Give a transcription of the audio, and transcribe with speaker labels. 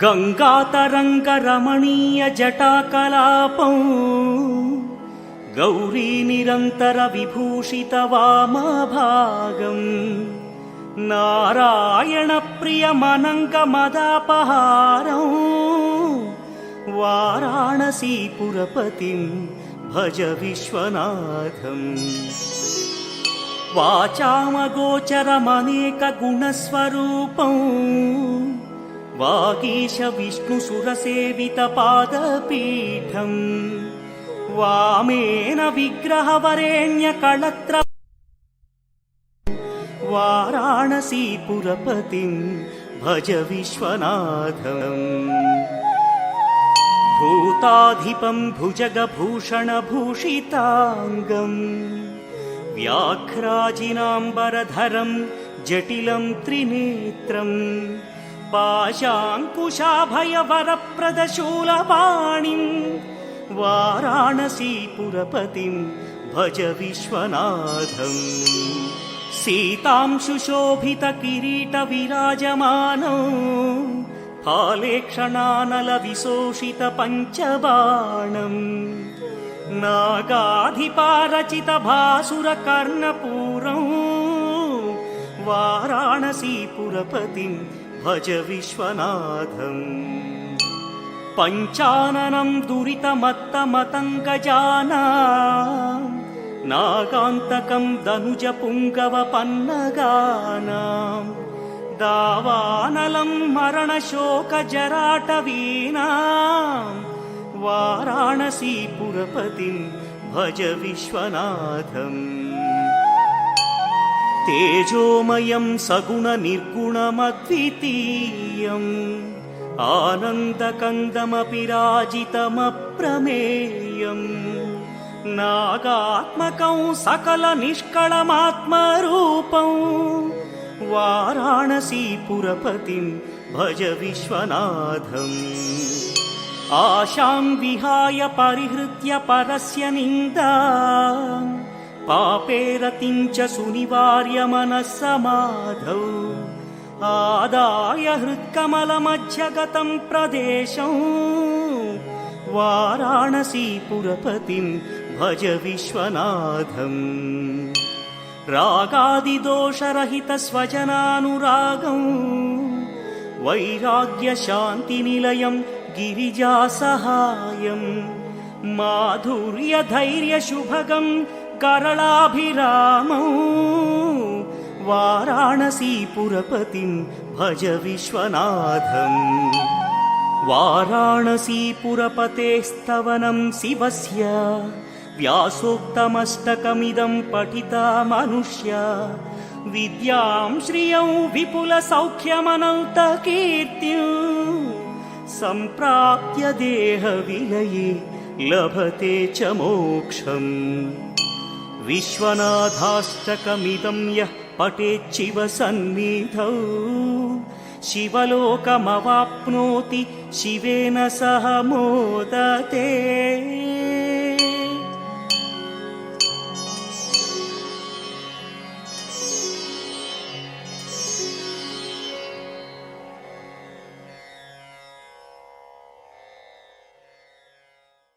Speaker 1: गंगातरंगरमणीय जटाकलापं गौरी निरंतर विभूषित वामभागं नारायण प्रियमनंगमदापहारं वाराणसीपुरपतिं भज विश्वनाथम्। वाचामगोचरमनेकगुणस्वरूपं वागीश विष्णुसुरसेवितपादपीठं वामेन विग्रहवरेण्यकळत्र वाराणसीपुरपतिं भज विश्वनाथम्। भूताधिपं भुजगभूषणभूषिताङ्गं व्याघ्राजिनाम्बरधरं जटिलं त्रिनेत्रं पाशाङ्कुशाभयवरप्रदशूलपाणिं वाराणसीपुरपतिं भज विश्वनाथम्। सीतां सुशोभितकिरीटविराजमानौ फालेक्षणानलविशोषितपञ्चबाणं नागाधिपारचितभासुरकर्णपूरं वाराणसीपुरपतिं भज विश्वनाथम्। पञ्चाननं दुरितमत्तमतङ्गजानां नागान्तकं दनुजपुङ्गवपन्नगानां दावानलं मरणशोकजराटवीनां वाराणसीपुरपतिं भज विश्वनाथम्। तेजोमयं सगुणनिर्गुणमद्वितीयम् आनन्दकन्दमपि राजितमप्रमेयम् नागात्मकं सकलनिष्कळमात्मरूपं वाराणसीपुरपतिं भज विश्वनाथम्। आशां विहाय परिहृत्य परस्य निन्दां पापे रतिं च सुनिवार्य मनः समाधौ आदाय हृत्कमलमध्यगतं प्रदेशं वाराणसीपुरपतिं भज विश्वनाथम्। रागादिदोषरहितस्वजनानुरागं वैराग्यशान्तिनिलयं गिरिजासहायं माधुर्यधैर्यशुभगं करलाभिरामं वाराणसीपुरपतिं भज विश्वनाथम्। वाराणसीपुरपतेस्तवनं शिवस्य व्यासोक्तमष्टकमिदं पठिता मनुष्या विद्यां श्रियं विपुलसौख्यमनन्तकीर्तिं सम्प्राप्य देहविलये लभते च मोक्षम्। विश्वनाथाष्टकमिदं यः पठेच्छिव सन्निधौ शिवलोकमवाप्नोति शिवेन सह मोदते।